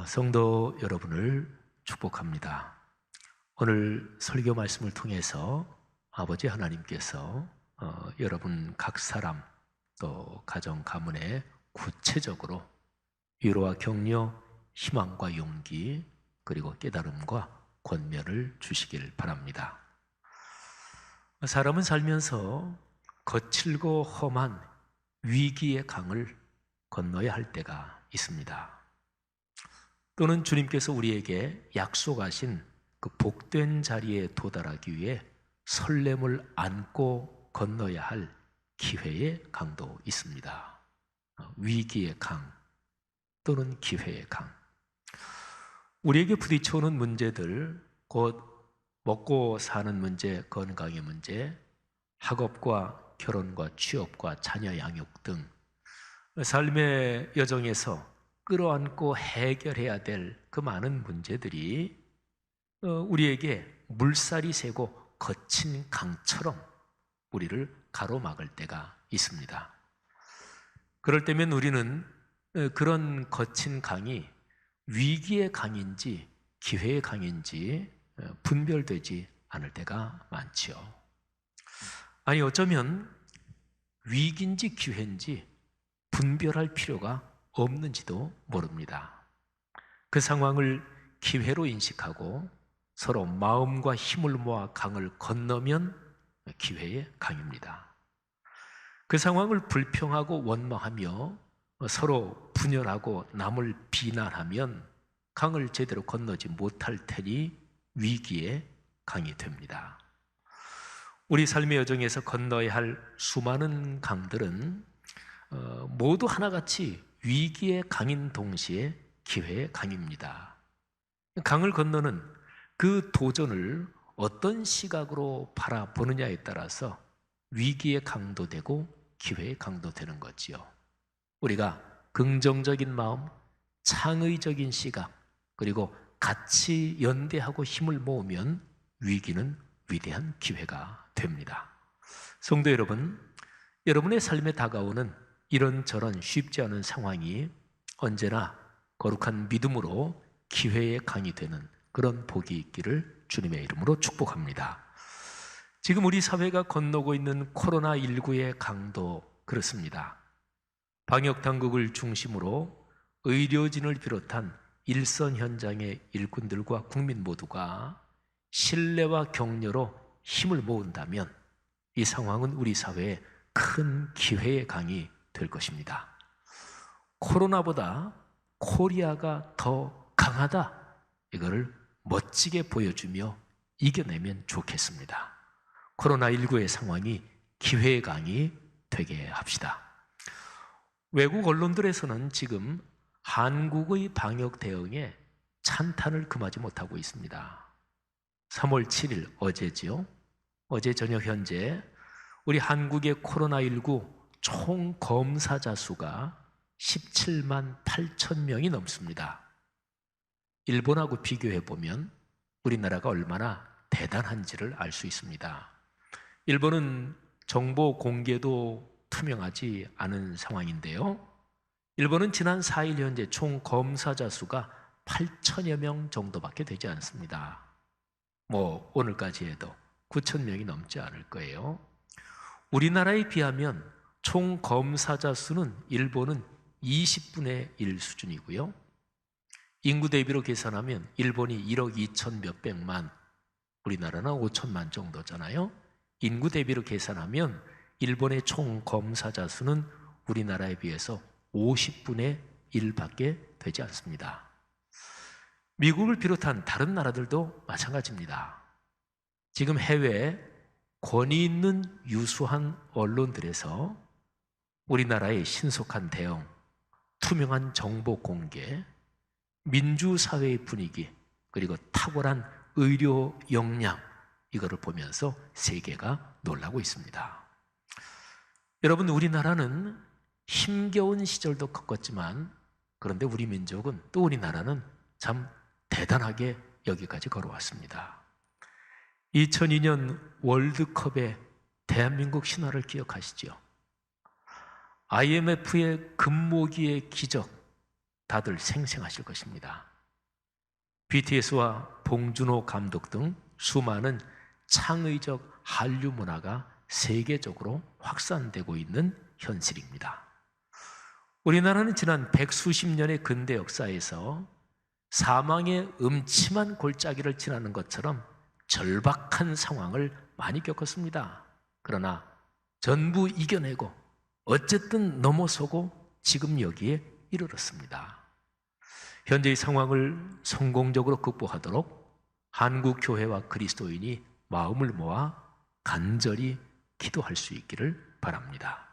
성도 여러분을 축복합니다. 오늘 설교 말씀을 통해서 아버지 하나님께서 여러분 각 사람 또 가정 가문에 구체적으로 위로와 격려, 희망과 용기 그리고 깨달음과 권면을 주시길 바랍니다. 사람은 살면서 거칠고 험한 위기의 강을 건너야 할 때가 있습니다. 또는 주님께서 우리에게 약속하신 그 복된 자리에 도달하기 위해 설렘을 안고 건너야 할 기회의 강도 있습니다. 위기의 강 또는 기회의 강. 우리에게 부딪혀오는 문제들, 곧 먹고 사는 문제, 건강의 문제, 학업과 결혼과 취업과 자녀 양육 등 삶의 여정에서 끌어안고 해결해야 될 그 많은 문제들이 우리에게 물살이 새고 거친 강처럼 우리를 가로막을 때가 있습니다. 그럴 때면 우리는 그런 거친 강이 위기의 강인지 기회의 강인지 분별되지 않을 때가 많지요. 아니 어쩌면 위기인지 기회인지 분별할 필요가 없는지도 모릅니다. 그 상황을 기회로 인식하고 서로 마음과 힘을 모아 강을 건너면 기회의 강입니다. 그 상황을 불평하고 원망하며 서로 분열하고 남을 비난하면 강을 제대로 건너지 못할 테니 위기의 강이 됩니다. 우리 삶의 여정에서 건너야 할 수많은 강들은 모두 하나같이 위기의 강인 동시에 기회의 강입니다. 강을 건너는 그 도전을 어떤 시각으로 바라보느냐에 따라서 위기의 강도 되고 기회의 강도 되는 거지요. 우리가 긍정적인 마음, 창의적인 시각, 그리고 같이 연대하고 힘을 모으면 위기는 위대한 기회가 됩니다. 성도 여러분, 여러분의 삶에 다가오는 이런저런 쉽지 않은 상황이 언제나 거룩한 믿음으로 기회의 강이 되는 그런 복이 있기를 주님의 이름으로 축복합니다. 지금 우리 사회가 건너고 있는 코로나19의 강도 그렇습니다. 방역당국을 중심으로 의료진을 비롯한 일선 현장의 일꾼들과 국민 모두가 신뢰와 격려로 힘을 모은다면 이 상황은 우리 사회에 큰 기회의 강이 될 것입니다. 코로나보다 코리아가 더 강하다, 이거를 멋지게 보여주며 이겨내면 좋겠습니다. 코로나19의 상황이 기회의 강이 되게 합시다. 외국 언론들에서는 지금 한국의 방역 대응에 찬탄을 금하지 못하고 있습니다. 3월 7일 어제지요. 어제 저녁 현재 우리 한국의 코로나19 총 검사자 수가 17만 8천 명이 넘습니다. 일본하고 비교해 보면 우리나라가 얼마나 대단한지를 알 수 있습니다. 일본은 정보 공개도 투명하지 않은 상황인데요. 일본은 지난 4일 현재 총 검사자 수가 8천여 명 정도밖에 되지 않습니다. 오늘까지 해도 9천 명이 넘지 않을 거예요. 우리나라에 비하면 총 검사자 수는 일본은 20분의 1 수준이고요. 인구 대비로 계산하면 일본이 1억 2천 몇백만, 우리나라는 5천만 정도잖아요. 인구 대비로 계산하면 일본의 총 검사자 수는 우리나라에 비해서 50분의 1밖에 되지 않습니다. 미국을 비롯한 다른 나라들도 마찬가지입니다. 지금 해외 권위 있는 유수한 언론들에서 우리나라의 신속한 대응, 투명한 정보 공개, 민주사회의 분위기, 그리고 탁월한 의료 역량, 이거를 보면서 세계가 놀라고 있습니다. 여러분, 우리나라는 힘겨운 시절도 겪었지만 그런데 우리 민족은 또 우리나라는 참 대단하게 여기까지 걸어왔습니다. 2002년 월드컵의 대한민국 신화를 기억하시죠? IMF의 금모기의 기적, 다들 생생하실 것입니다. BTS와 봉준호 감독 등 수많은 창의적 한류 문화가 세계적으로 확산되고 있는 현실입니다. 우리나라는 지난 백수십 년의 근대 역사에서 사망의 음침한 골짜기를 지나는 것처럼 절박한 상황을 많이 겪었습니다. 그러나 전부 이겨내고 어쨌든 넘어서고 지금 여기에 이르렀습니다. 현재의 상황을 성공적으로 극복하도록 한국교회와 그리스도인이 마음을 모아 간절히 기도할 수 있기를 바랍니다.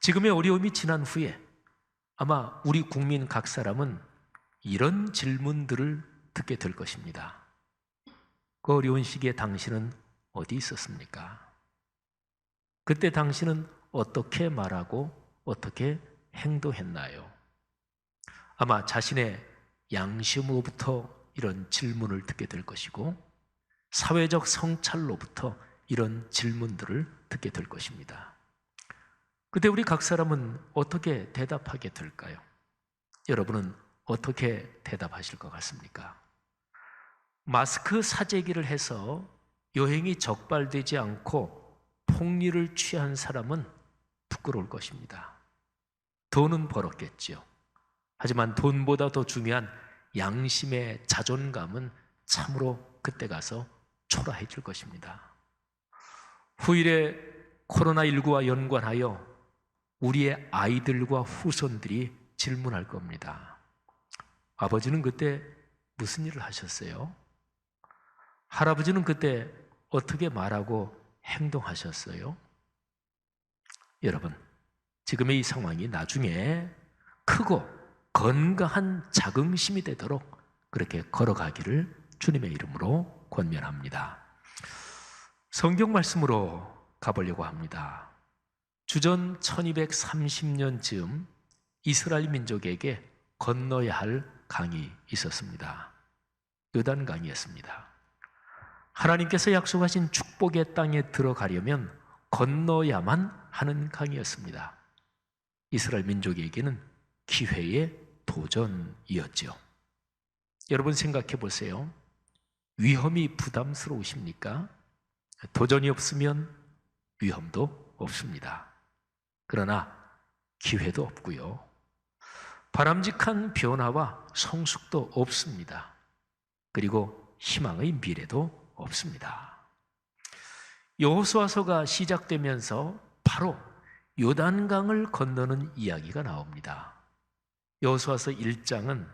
지금의 어려움이 지난 후에 아마 우리 국민 각 사람은 이런 질문들을 듣게 될 것입니다. 그 어려운 시기에 당신은 어디 있었습니까? 그때 당신은 어떻게 말하고 어떻게 행동했나요? 아마 자신의 양심으로부터 이런 질문을 듣게 될 것이고 사회적 성찰로부터 이런 질문들을 듣게 될 것입니다. 그때 우리 각 사람은 어떻게 대답하게 될까요? 여러분은 어떻게 대답하실 것 같습니까? 마스크 사재기를 해서 여행이 적발되지 않고 폭리를 취한 사람은 부끄러울 것입니다. 돈은 벌었겠죠. 하지만 돈보다 더 중요한 양심의 자존감은 참으로 그때 가서 초라해질 것입니다. 후일에 코로나19와 연관하여 우리의 아이들과 후손들이 질문할 겁니다. 아버지는 그때 무슨 일을 하셨어요? 할아버지는 그때 어떻게 말하고 행동하셨어요? 여러분, 지금의 이 상황이 나중에 크고 건강한 자긍심이 되도록 그렇게 걸어가기를 주님의 이름으로 권면합니다. 성경 말씀으로 가보려고 합니다. 주전 1230년쯤 이스라엘 민족에게 건너야 할 강이 있었습니다. 요단강이었습니다. 하나님께서 약속하신 축복의 땅에 들어가려면 건너야만 하는 강이었습니다. 이스라엘 민족에게는 기회의 도전이었죠. 여러분 생각해 보세요. 위험이 부담스러우십니까? 도전이 없으면 위험도 없습니다. 그러나 기회도 없고요. 바람직한 변화와 성숙도 없습니다. 그리고 희망의 미래도 없습니다. 여호수아서가 시작되면서 바로 요단강을 건너는 이야기가 나옵니다. 여호수아서 1장은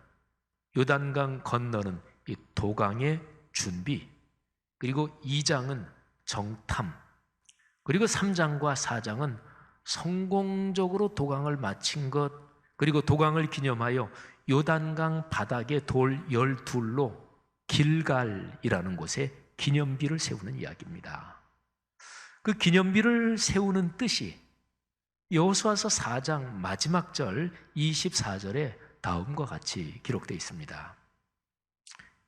요단강 건너는 이 도강의 준비, 그리고 2장은 정탐, 그리고 3장과 4장은 성공적으로 도강을 마친 것, 그리고 도강을 기념하여 요단강 바닥에 돌 12로 길갈이라는 곳에 기념비를 세우는 이야기입니다. 그 기념비를 세우는 뜻이 여호수아서 4장 마지막 절 24절에 다음과 같이 기록되어 있습니다.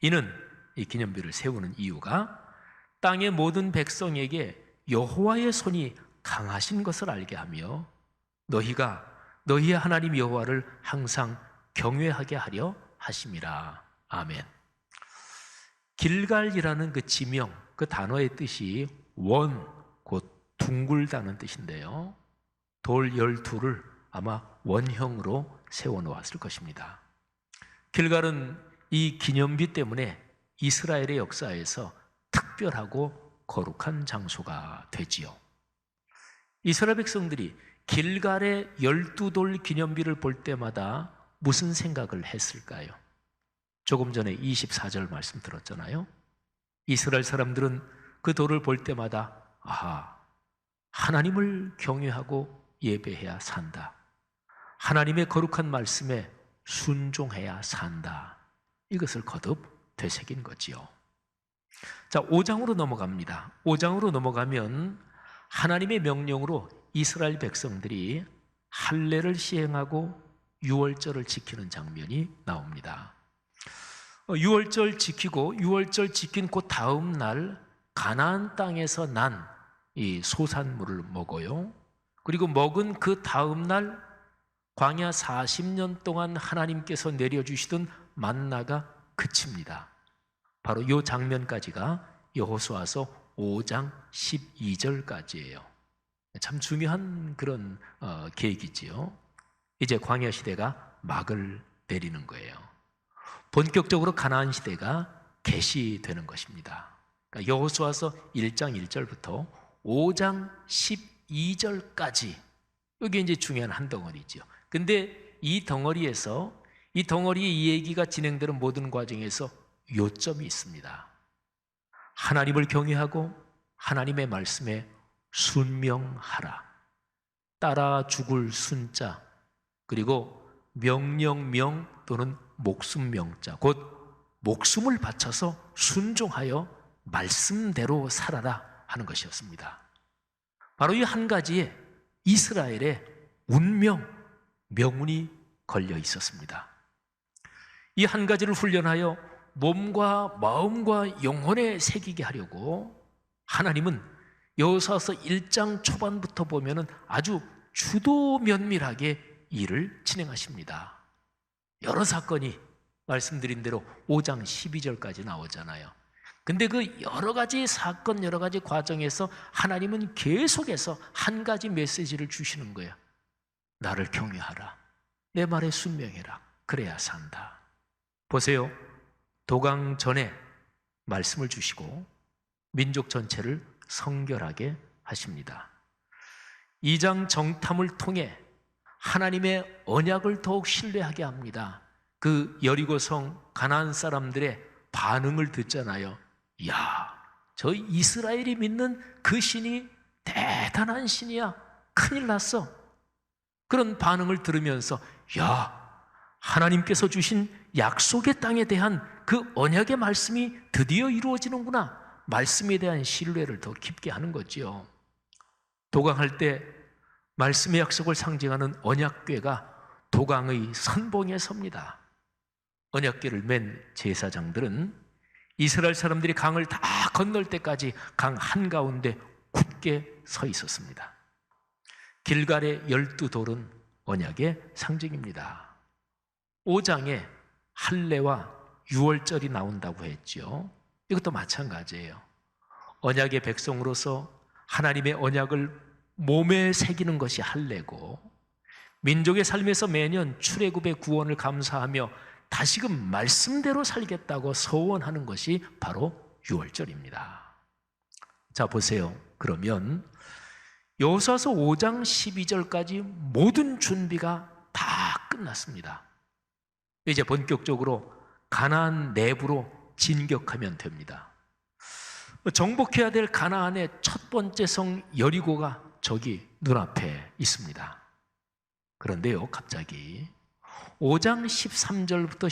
이는 이 기념비를 세우는 이유가 땅의 모든 백성에게 여호와의 손이 강하신 것을 알게 하며 너희가 너희의 하나님 여호와를 항상 경외하게 하려 하심이라. 아멘. 길갈이라는 그 지명, 그 단어의 뜻이 원, 곧 둥글다는 뜻인데요. 돌 12를 아마 원형으로 세워놓았을 것입니다. 길갈은 이 기념비 때문에 이스라엘의 역사에서 특별하고 거룩한 장소가 되지요. 이스라엘 백성들이 길갈의 12돌 기념비를 볼 때마다 무슨 생각을 했을까요? 조금 전에 24절 말씀 들었잖아요. 이스라엘 사람들은 그 돌을 볼 때마다 아하, 하나님을 경외하고 예배해야 산다. 하나님의 거룩한 말씀에 순종해야 산다. 이것을 거듭 되새긴 거지요. 자, 5장으로 넘어갑니다. 5장으로 넘어가면 하나님의 명령으로 이스라엘 백성들이 할례를 시행하고 유월절을 지키는 장면이 나옵니다. 유월절 지키고 유월절 지킨 그 다음 날 가나안 땅에서 난 이 소산물을 먹어요. 그리고 먹은 그 다음 날 광야 40년 동안 하나님께서 내려주시던 만나가 그칩니다. 바로 이 장면까지가 여호수아서 5장 12절까지예요. 참 중요한 그런 계획이지요. 이제 광야 시대가 막을 내리는 거예요. 본격적으로 가나안 시대가 개시되는 것입니다. 그러니까 여호수아서 1장 1절부터 5장 12절까지 이게 이제 중요한 한 덩어리죠. 근데 이 덩어리에서 이 덩어리의 이 얘기가 진행되는 모든 과정에서 요점이 있습니다. 하나님을 경외하고 하나님의 말씀에 순명하라. 따라 죽을 순자, 그리고 명령명 또는 목숨명자, 곧 목숨을 바쳐서 순종하여 말씀대로 살아라 하는 것이었습니다. 바로 이 한 가지에 이스라엘의 운명, 명운이 걸려 있었습니다. 이 한 가지를 훈련하여 몸과 마음과 영혼에 새기게 하려고 하나님은 여호수아서 1장 초반부터 보면은 아주 주도 면밀하게 일을 진행하십니다. 여러 사건이 말씀드린 대로 5장 12절까지 나오잖아요. 근데 그 여러 가지 사건, 여러 가지 과정에서 하나님은 계속해서 한 가지 메시지를 주시는 거예요. 나를 경외하라. 내 말에 순명해라. 그래야 산다. 보세요. 도강 전에 말씀을 주시고 민족 전체를 성결하게 하십니다. 2장 정탐을 통해 하나님의 언약을 더욱 신뢰하게 합니다. 그 여리고성 가나안 사람들의 반응을 듣잖아요. 야, 저 이스라엘이 믿는 그 신이 대단한 신이야. 큰일 났어. 그런 반응을 들으면서 야, 하나님께서 주신 약속의 땅에 대한 그 언약의 말씀이 드디어 이루어지는구나. 말씀에 대한 신뢰를 더 깊게 하는 거죠. 도강할 때 말씀의 약속을 상징하는 언약궤가 도강의 선봉에 섭니다. 언약궤를 맨 제사장들은 이스라엘 사람들이 강을 다 건널 때까지 강 한가운데 굳게 서 있었습니다. 길갈의 12돌은 언약의 상징입니다. 5장에 할례와 유월절이 나온다고 했죠. 이것도 마찬가지예요. 언약의 백성으로서 하나님의 언약을 몸에 새기는 것이 할례고, 민족의 삶에서 매년 출애굽의 구원을 감사하며 다시금 말씀대로 살겠다고 서원하는 것이 바로 유월절입니다. 자, 보세요. 그러면 여호수아서 5장 12절까지 모든 준비가 다 끝났습니다. 이제 본격적으로 가나안 내부로 진격하면 됩니다. 정복해야 될 가나안의 첫 번째 성 여리고가 저기 눈앞에 있습니다. 그런데요, 갑자기 5장 13절부터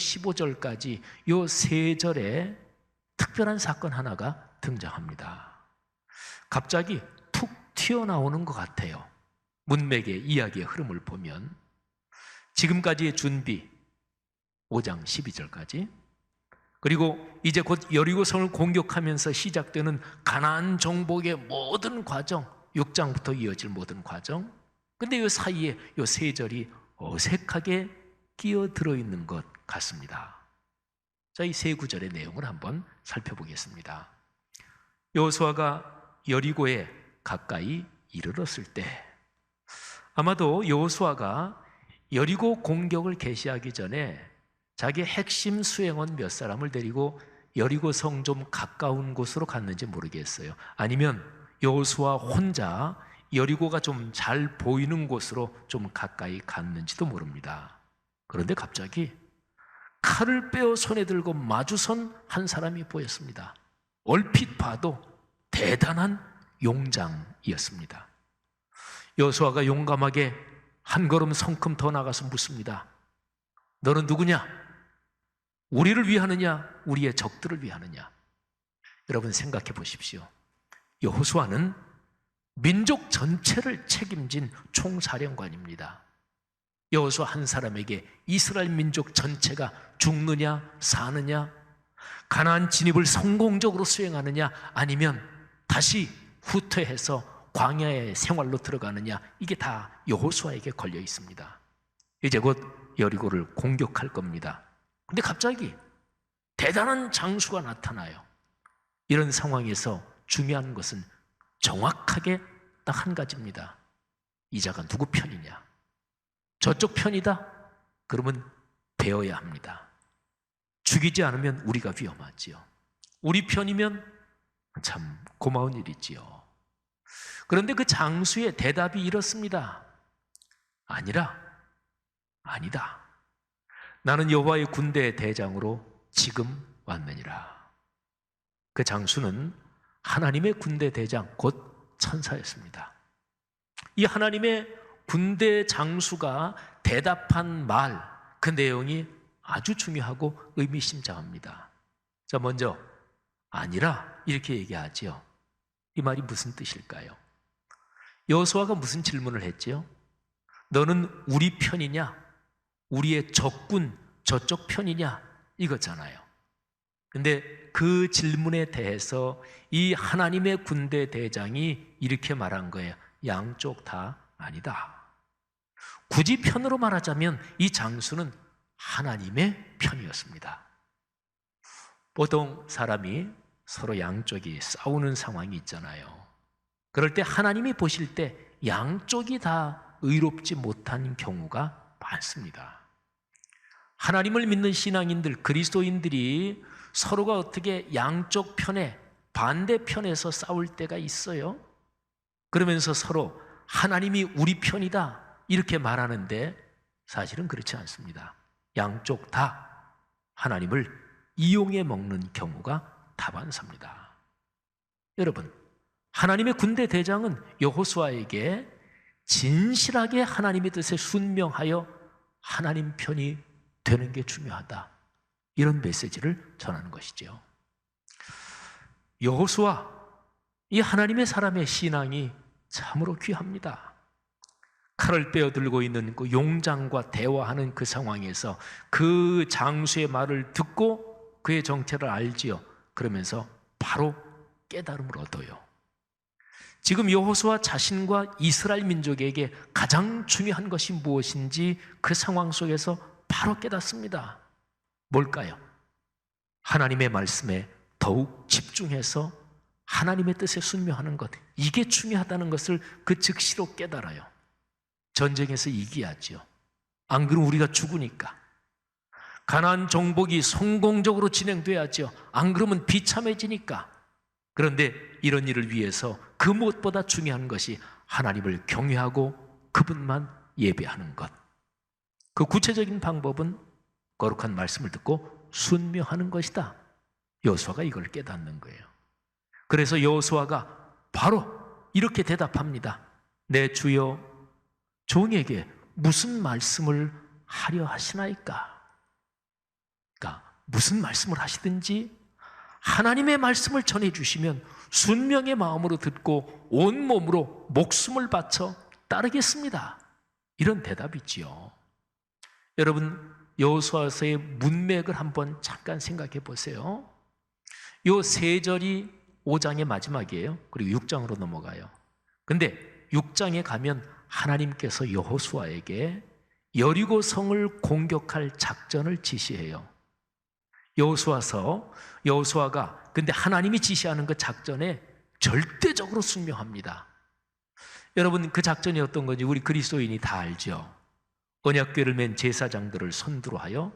15절까지 요 세 절에 특별한 사건 하나가 등장합니다. 갑자기 툭 튀어나오는 것 같아요. 문맥의 이야기의 흐름을 보면 지금까지의 준비 5장 12절까지, 그리고 이제 곧 여리고성을 공격하면서 시작되는 가나안 정복의 모든 과정, 6장부터 이어질 모든 과정. 근데 이 사이에 이 세 절이 어색하게 끼어들어 있는 것 같습니다. 자, 이 세 구절의 내용을 한번 살펴보겠습니다. 여호수아가 여리고에 가까이 이르렀을 때, 아마도 여호수아가 여리고 공격을 개시하기 전에 자기 핵심 수행원 몇 사람을 데리고 여리고 성 좀 가까운 곳으로 갔는지 모르겠어요. 아니면 여호수아 혼자 여리고가 좀 잘 보이는 곳으로 좀 가까이 갔는지도 모릅니다. 그런데 갑자기 칼을 빼어 손에 들고 마주선 한 사람이 보였습니다. 얼핏 봐도 대단한 용장이었습니다. 여호수아가 용감하게 한 걸음 성큼 더 나가서 묻습니다. 너는 누구냐? 우리를 위하느냐? 우리의 적들을 위하느냐? 여러분 생각해 보십시오. 여호수아는 민족 전체를 책임진 총사령관입니다. 여호수아 한 사람에게 이스라엘 민족 전체가 죽느냐 사느냐, 가나안 진입을 성공적으로 수행하느냐, 아니면 다시 후퇴해서 광야의 생활로 들어가느냐, 이게 다 여호수아에게 걸려 있습니다. 이제 곧 여리고를 공격할 겁니다. 근데 갑자기 대단한 장수가 나타나요. 이런 상황에서 중요한 것은 정확하게 딱 한 가지입니다. 이 자가 누구 편이냐? 저쪽 편이다? 그러면 베어야 합니다. 죽이지 않으면 우리가 위험하지요. 우리 편이면 참 고마운 일이지요. 그런데 그 장수의 대답이 이렇습니다. 아니다. 나는 여호와의 군대의 대장으로 지금 왔느니라. 그 장수는 하나님의 군대 대장, 곧 천사였습니다. 이 하나님의 군대 장수가 대답한 말, 그 내용이 아주 중요하고 의미심장합니다. 자, 먼저 아니라 이렇게 얘기하지요. 이 말이 무슨 뜻일까요? 여호수아가 무슨 질문을 했지요? 너는 우리 편이냐? 우리의 적군 저쪽 편이냐? 이거잖아요. 근데 그 질문에 대해서 이 하나님의 군대 대장이 이렇게 말한 거예요. 양쪽 다 아니다. 굳이 편으로 말하자면 이 장수는 하나님의 편이었습니다. 보통 사람이 서로 양쪽이 싸우는 상황이 있잖아요. 그럴 때 하나님이 보실 때 양쪽이 다 의롭지 못한 경우가 많습니다. 하나님을 믿는 신앙인들, 그리스도인들이 서로가 어떻게 양쪽 편에, 반대편에서 싸울 때가 있어요. 그러면서 서로 하나님이 우리 편이다 이렇게 말하는데 사실은 그렇지 않습니다. 양쪽 다 하나님을 이용해 먹는 경우가 다반사입니다. 여러분, 하나님의 군대 대장은 여호수아에게 진실하게 하나님의 뜻에 순명하여 하나님 편이 되는 게 중요하다, 이런 메시지를 전하는 것이죠. 여호수아, 이 하나님의 사람의 신앙이 참으로 귀합니다. 칼을 빼어들고 있는 그 용장과 대화하는 그 상황에서 그 장수의 말을 듣고 그의 정체를 알지요. 그러면서 바로 깨달음을 얻어요. 지금 여호수아 자신과 이스라엘 민족에게 가장 중요한 것이 무엇인지 그 상황 속에서 바로 깨닫습니다. 뭘까요? 하나님의 말씀에 더욱 집중해서 하나님의 뜻에 순명하는 것, 이게 중요하다는 것을 그 즉시로 깨달아요. 전쟁에서 이겨야지요. 안 그러면 우리가 죽으니까. 가나안 정복이 성공적으로 진행돼야죠. 안 그러면 비참해지니까. 그런데 이런 일을 위해서 그 무엇보다 중요한 것이 하나님을 경외하고 그분만 예배하는 것. 그 구체적인 방법은 거룩한 말씀을 듣고 순명하는 것이다. 여호수아가 이걸 깨닫는 거예요. 그래서 여호수아가 바로 이렇게 대답합니다. 내 주여, 종에게 무슨 말씀을 하려 하시나이까? 그러니까 무슨 말씀을 하시든지 하나님의 말씀을 전해주시면 순명의 마음으로 듣고 온몸으로 목숨을 바쳐 따르겠습니다. 이런 대답이지요. 여러분, 여호수아서의 문맥을 한번 잠깐 생각해 보세요. 요 세 절이 5장의 마지막이에요. 그리고 6장으로 넘어가요. 근데 6장에 가면 하나님께서 여호수아에게 여리고 성을 공격할 작전을 지시해요. 여호수아가 근데 하나님이 지시하는 그 작전에 절대적으로 순명합니다. 여러분, 그 작전이 어떤 건지 우리 그리스도인이 다 알죠. 언약궤를 맨 제사장들을 선두로 하여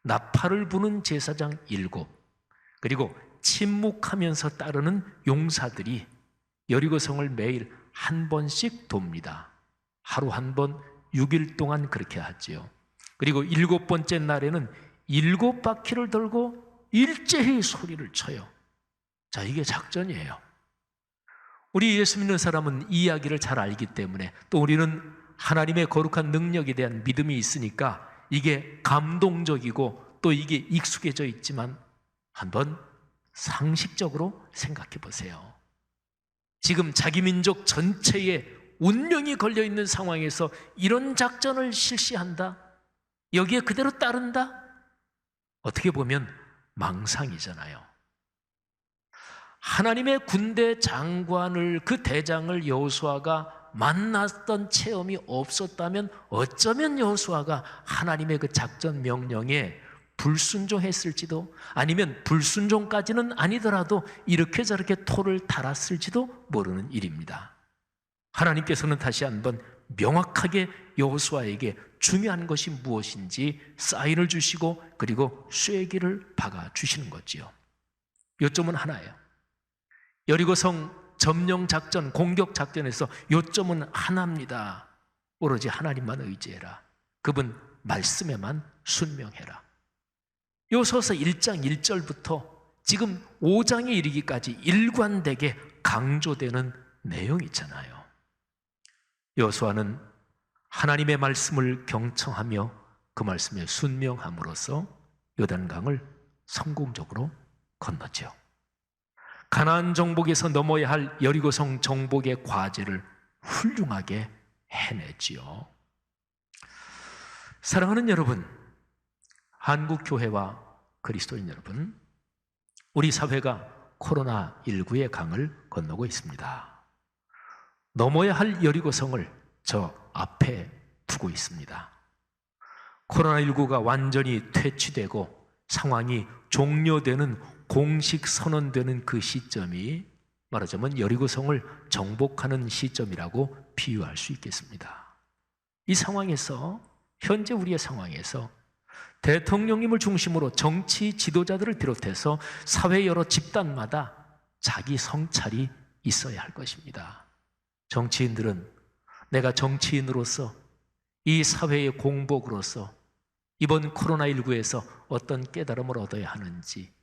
나팔을 부는 제사장 7, 그리고 침묵하면서 따르는 용사들이 여리고성을 매일 한 번씩 돕니다. 하루 한 번, 6일 동안 그렇게 하지요. 그리고 7번째 날에는 7바퀴를 돌고 일제히 소리를 쳐요. 자, 이게 작전이에요. 우리 예수 믿는 사람은 이 이야기를 잘 알기 때문에, 또 우리는 하나님의 거룩한 능력에 대한 믿음이 있으니까 이게 감동적이고 또 이게 익숙해져 있지만 한번 상식적으로 생각해 보세요. 지금 자기 민족 전체의 운명이 걸려있는 상황에서 이런 작전을 실시한다? 여기에 그대로 따른다? 어떻게 보면 망상이잖아요. 하나님의 군대 장관을, 그 대장을 여호수아가 만났던 체험이 없었다면 어쩌면 여호수아가 하나님의 그 작전 명령에 불순종했을지도, 아니면 불순종까지는 아니더라도 이렇게 저렇게 토를 달았을지도 모르는 일입니다. 하나님께서는 다시 한번 명확하게 여호수아에게 중요한 것이 무엇인지 사인을 주시고 그리고 쐐기를 박아 주시는 거지요. 요점은 하나예요. 여리고성 점령 작전, 공격 작전에서 요점은 하나입니다. 오로지 하나님만 의지해라. 그분 말씀에만 순명해라. 여호수아서 1장 1절부터 지금 5장에 이르기까지 일관되게 강조되는 내용이 있잖아요. 여호수아는 하나님의 말씀을 경청하며 그 말씀에 순명함으로써 요단강을 성공적으로 건너죠. 가나안 정복에서 넘어야 할 여리고성 정복의 과제를 훌륭하게 해내지요. 사랑하는 여러분, 한국교회와 그리스도인 여러분, 우리 사회가 코로나19의 강을 건너고 있습니다. 넘어야 할 여리고성을 저 앞에 두고 있습니다. 코로나19가 완전히 퇴치되고 상황이 종료되는, 공식 선언되는 그 시점이 말하자면 여리고성을 정복하는 시점이라고 비유할 수 있겠습니다. 이 상황에서, 현재 우리의 상황에서 대통령님을 중심으로 정치 지도자들을 비롯해서 사회 여러 집단마다 자기 성찰이 있어야 할 것입니다. 정치인들은 내가 정치인으로서 이 사회의 공복으로서 이번 코로나19에서 어떤 깨달음을 얻어야 하는지,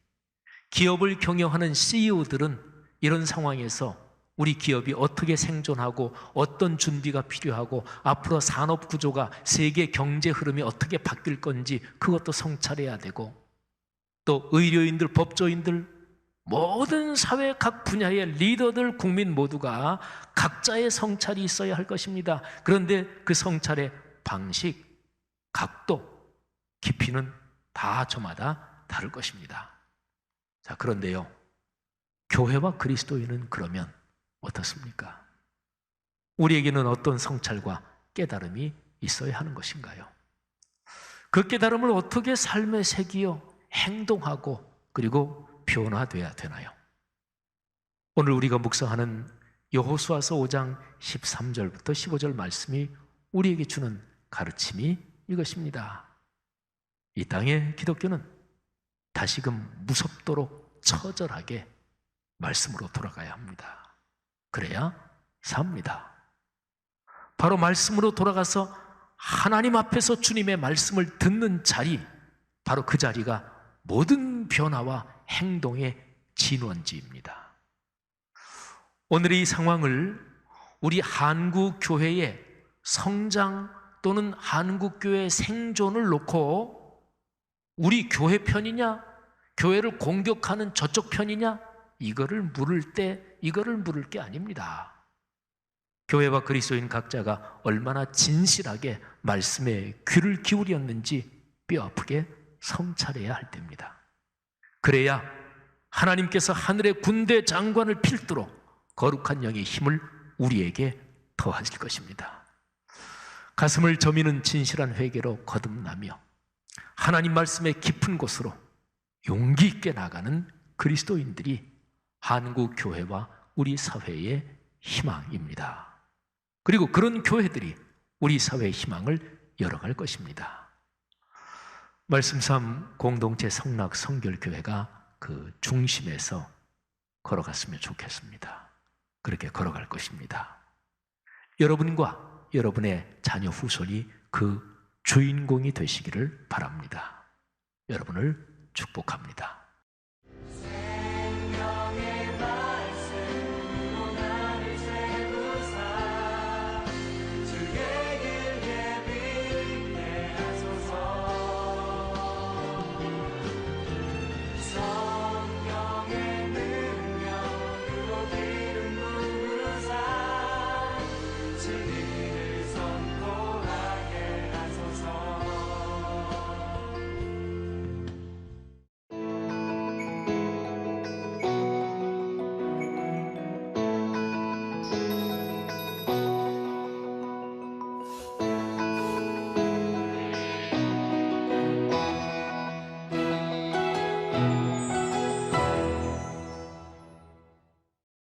기업을 경영하는 CEO들은 이런 상황에서 우리 기업이 어떻게 생존하고 어떤 준비가 필요하고 앞으로 산업 구조가, 세계 경제 흐름이 어떻게 바뀔 건지 그것도 성찰해야 되고, 또 의료인들, 법조인들, 모든 사회 각 분야의 리더들, 국민 모두가 각자의 성찰이 있어야 할 것입니다. 그런데 그 성찰의 방식, 각도, 깊이는 다 저마다 다를 것입니다. 자, 그런데요, 교회와 그리스도인은 그러면 어떻습니까? 우리에게는 어떤 성찰과 깨달음이 있어야 하는 것인가요? 그 깨달음을 어떻게 삶에 새기어 행동하고 그리고 변화돼야 되나요? 오늘 우리가 묵상하는 여호수아서 5장 13절부터 15절 말씀이 우리에게 주는 가르침이 이것입니다. 이 땅의 기독교는 다시금 무섭도록 처절하게 말씀으로 돌아가야 합니다. 그래야 삽니다. 바로 말씀으로 돌아가서 하나님 앞에서 주님의 말씀을 듣는 자리, 바로 그 자리가 모든 변화와 행동의 진원지입니다. 오늘의 이 상황을 우리 한국교회의 성장 또는 한국교회의 생존을 놓고 우리 교회 편이냐, 교회를 공격하는 저쪽 편이냐, 이거를 물을 게 아닙니다. 교회와 그리스도인 각자가 얼마나 진실하게 말씀에 귀를 기울였는지 뼈아프게 성찰해야 할 때입니다. 그래야 하나님께서 하늘의 군대 장관을 필두로 거룩한 영의 힘을 우리에게 더하실 것입니다. 가슴을 저미는 진실한 회개로 거듭나며 하나님 말씀의 깊은 곳으로 용기 있게 나가는 그리스도인들이 한국 교회와 우리 사회의 희망입니다. 그리고 그런 교회들이 우리 사회의 희망을 열어갈 것입니다. 말씀 삶 공동체 성락 성결교회가 그 중심에서 걸어갔으면 좋겠습니다. 그렇게 걸어갈 것입니다. 여러분과 여러분의 자녀 후손이 그 주인공이 되시기를 바랍니다. 여러분을 축복합니다.